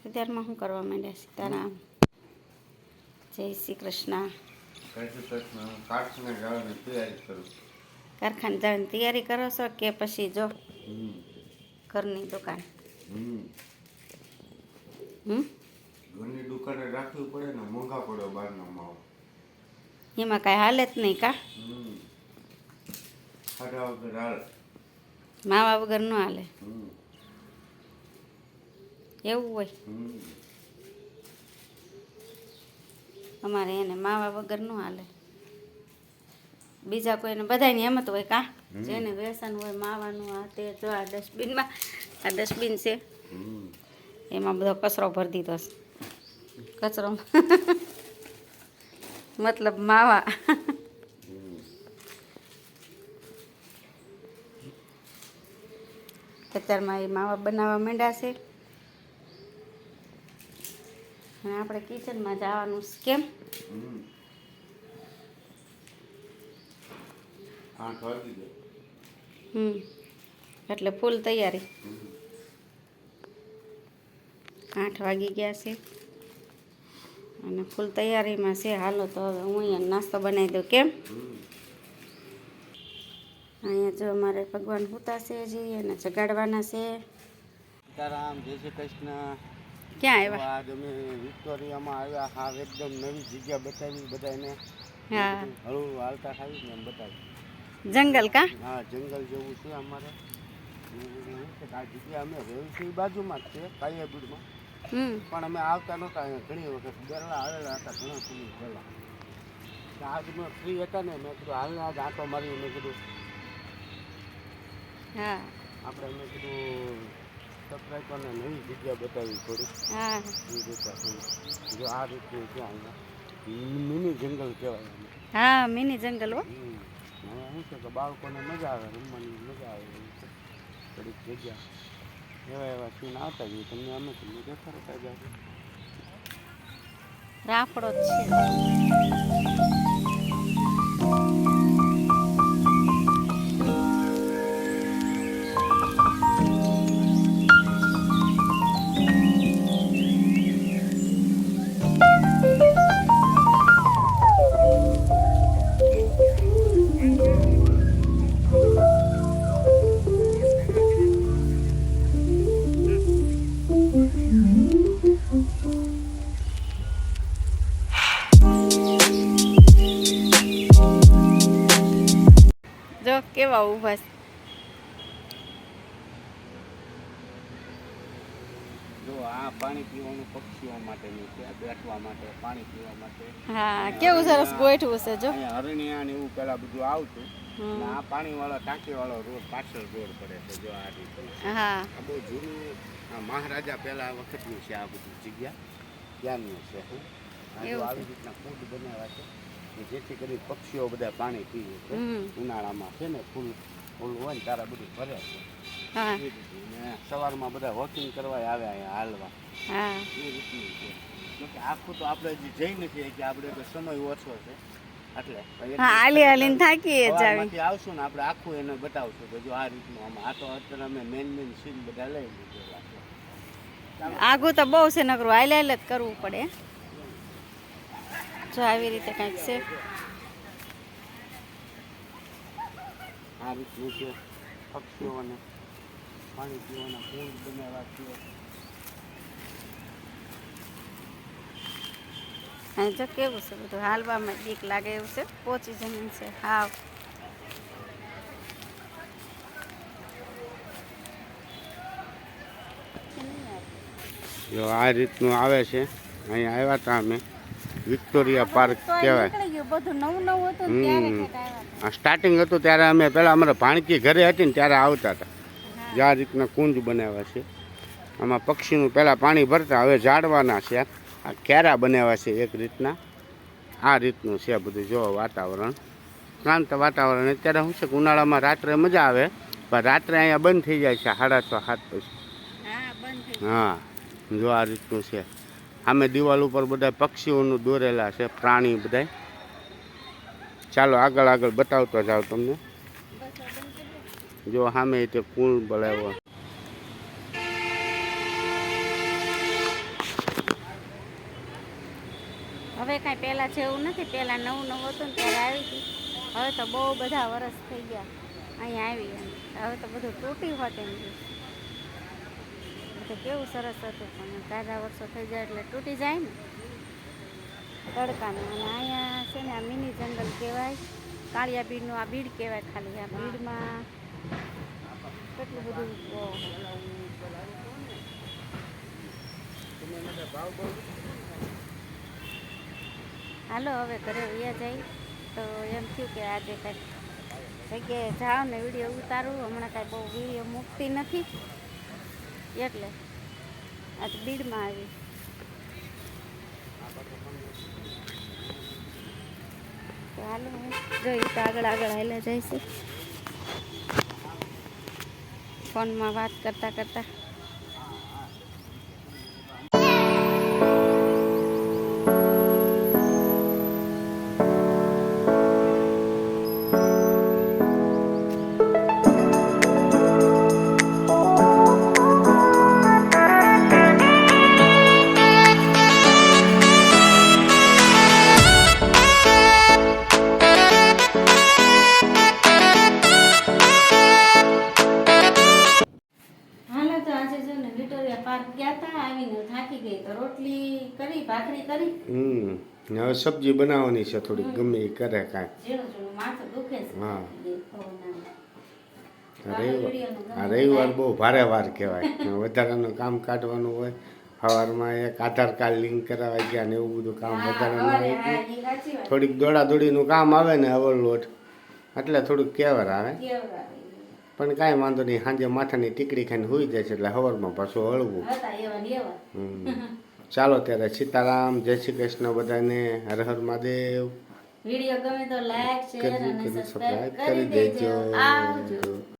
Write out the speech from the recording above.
અત્યારમાં શું કરવા માંડ્યા સીતારામ? જય શ્રી કૃષ્ણ. કારખાને જવાની તૈયારી કરું. કારખાને જવાની તૈયારી કરો છો કે પછી જો ઘરની દુકાન? ઘરની દુકાને રાખવી પડે ને, મોંઘા પડે બહારનો માવો. એમાં કાંઈ હાલે જ નહીં કા? ખાધા વગર હાલ. માવા વગર ન હાલે એવું હોય. અમારે એને માવા વગર ન હાલે. બીજા કોઈને બધાને એમ જ હોય કા? જેને વ્યસન હોય માવાનું. આ તે જો આ ડસ્ટબિનમાં, આ ડસ્ટબિન છે એમાં બધો કચરો ભરી દીધો છે. કચરો મતલબ માવા. અત્યારમાં એ માવા બનાવવા માંડ્યા છે અને આપણે કિચનમાં જવાનું છે. કેમ? 8 વાગી ગયા. એટલે ફૂલ તૈયારી. 8 વાગી ગયા છે અને ફૂલ તૈયારીમાં છે. હાલો તો હવે હું અહીંયા નાસ્તો બનાવી દઉં. કેમ? અહીંયા જો અમારે ભગવાન સૂતા છે હજી એને જગાડવાના છે. સીતારામ, જય શ્રી કૃષ્ણ. ક્યાં આવ્યા? આજ અમે વિક્ટોરિયામાં આવ્યા. હા, એકદમ નવી જગ્યા બતાવી બધાને. હા, હળવું હાલતા ખાવી ને એમ બતાવી. જંગલ કા? હા, જંગલ જેવું છે અમારે. આ જગ્યા અમે રહેવું છીએ બાજુમાં જ છે, કાયાબીડમાં. પણ અમે આવતા નહોતા અહીંયા ઘણી વખત. બેરલા આવેલા હતા ઘણા સમય પહેલાં. આજ મેં ફ્રી હતા ને, મેં કીધું હાલને આજ આંટો મારી. મેં કીધું હા આપણે મેં કીધું સબસ્ક્રાઈબરને નવી જગ્યા બતાવી થોડી. હા, એ રીતે જો આ રીતનું છે અહીંયા મિની જંગલ કહેવાય. હા, મિની જંગલ હો. હવે શું છે કે બાળકોને મજા આવે, રમવાની મજા આવે. થોડીક જગ્યા એવા સીન આવતા જઈએ. તમને અમે તમને દેખાડતા જાય. રાફડો જ છે. જો કેવા ઊભા છે. જો આ પાણી પીવાનું પક્ષીઓ માટેનું છે, બેઠવા માટે, પાણી પીવા માટે. હા, કેવું સરસ ગોઠવું છે જો. અહીંયા હરણિયા ને એવું પેલા બધું આવતું. અને આ પાણીવાળો ટાંકીવાળો રોડ પાછળ રોડ પડે છે. જો આ રીતે. હા, આ બહુ જૂનું મહારાજા પહેલા વખતનું છે. આ બધું જગ્યા ત્યાંનું છે. આવી રીતના કુંડ બનાવ્યા છે જેથી કરી પક્ષીઓ બધા પાણી પીવે છે. ઉનાળામાં છે ને ફૂલ હોય ને તારા બધું ભરે છે. હા, ને સવારમાં બધા વોકિંગ કરવા આવે અહીંયા હાલવા. હા, એ રીતનું છે. જોકે આખું તો આપણે હજી જઈ નથી કે આપણે તો સમય ઓછો છે એટલે હા, હાલી હાલીને થાકીએ જ આવી. સવારમાંથી આવશું ને આપણે આખું એને બતાવશું કે જો આ રીતનું આમાં. આ તો અત્યારે અમે મેન સીન બધા લઈ લીધેલા છે. આગું તો બહુ છે, નકરું હાલે હાલે જ કરવું પડે. જો આવી રીતે કંઈક છે. આ રીતનું છે. પક્ષીઓને પાણી પીવાના કુંડ બનાવ્યા છે. અહીં જો કેવું છે બધું, હાલવામાં બીક લાગે એવું છે. પોચી જમીન છે હાવ. જો આ રીતનું આવે છે. અહીંયા આવ્યા હતા અમે. વિક્ટોરિયા પાર્ક કહેવાય. બધું નવું નવું હતું સ્ટાર્ટિંગ હતું ત્યારે અમે પહેલાં અમારે ભાણકી ઘરે હતી ને ત્યારે આવતા હતા. જે આ રીતના કુંજ બનાવ્યા છે. આમાં પક્ષીનું પહેલાં પાણી ભરતા, હવે ઝાડવાના છે. આ કેરા બનાવ્યા છે એક રીતના. આ રીતનું છે બધું. જો વાતાવરણ શાંત વાતાવરણ. અત્યારે શું છે કે ઉનાળામાં રાત્રે મજા આવે, પણ રાત્રે અહીંયા બંધ થઈ જાય છે 6:30 7 પછી. હા, જો આ રીતનું છે. આમે દિવાલ ઉપર બધા પક્ષીઓનું દોરેલા છે, પ્રાણી બધા. ચાલો આગળ આગળ બતાવતો જાવ તમને. જો સામે તે કુંડ બનાવ્યો. હવે કાંઈ પહેલાં જેવું નથી. પહેલાં નવું નવું હતું ને ત્યારે આવી હતી. હવે તો બહુ બધા વરસ થઈ ગયા અહીંયા આવી એમ. હવે તો બધું તૂટી હોત એમ તો કેવું સરસ હતું, પણ તાજા વર્ષો થઈ જાય એટલે તૂટી જાય ને તડકાનું. અને અહીંયા છે ને આ મિની જંગલ કહેવાય. કાળિયા બીડનું આ બીડ કહેવાય ખાલી. આ બીડમાં કેટલું બધું હાલો હવે ઘરે વયા જાય. તો એમ થયું કે આજે કંઈક જગ્યાએ જાઓ ને વિડીયો ઉતારું. હમણાં કાંઈ બહુ વિડીયો મૂકતી નથી એટલે આજ બીડમાં આવી. તો હાલો હું જોઈશ તો આગળ હાલ્યા જઈશું ફોનમાં વાત કરતાં કરતાં. પાર્ક ગયા હતા, આવીને થાકી ગઈ તો રોટલી કરી, ભાખરી કરી. હવે સબ્જી બનાવવાની છે થોડી, ગમે એ કરે કાંઈ. ઝીણું ઝીણું માથું દુખે છે. હા, આ રવિવાર બહુ ભારે વાર કહેવાય. વધારાનું કામ કાઢવાનું હોય. સવારમાં એક આધાર કાર્ડ લિંક કરાવવા ગયા ને એવું બધું કામ વધારાનું હોય. થોડીક દોડાદોડીનું કામ આવે ને ઓવરલોડ એટલે થોડુંક કેવર આવે. પણ કાંઈ વાંધો નહીં, સાંજે માથાની ટીકડી ખાઈને હોઈ જાય છે એટલે સવારમાં પાછું હળવું. ચાલો ત્યારે સીતારામ, જય શ્રી કૃષ્ણ બધાને, હર હર મહાદેવ. વિડીયો ગમે તો લાઈક, શેર અને સબસ્ક્રાઇબ કરી દેજો. આવજો.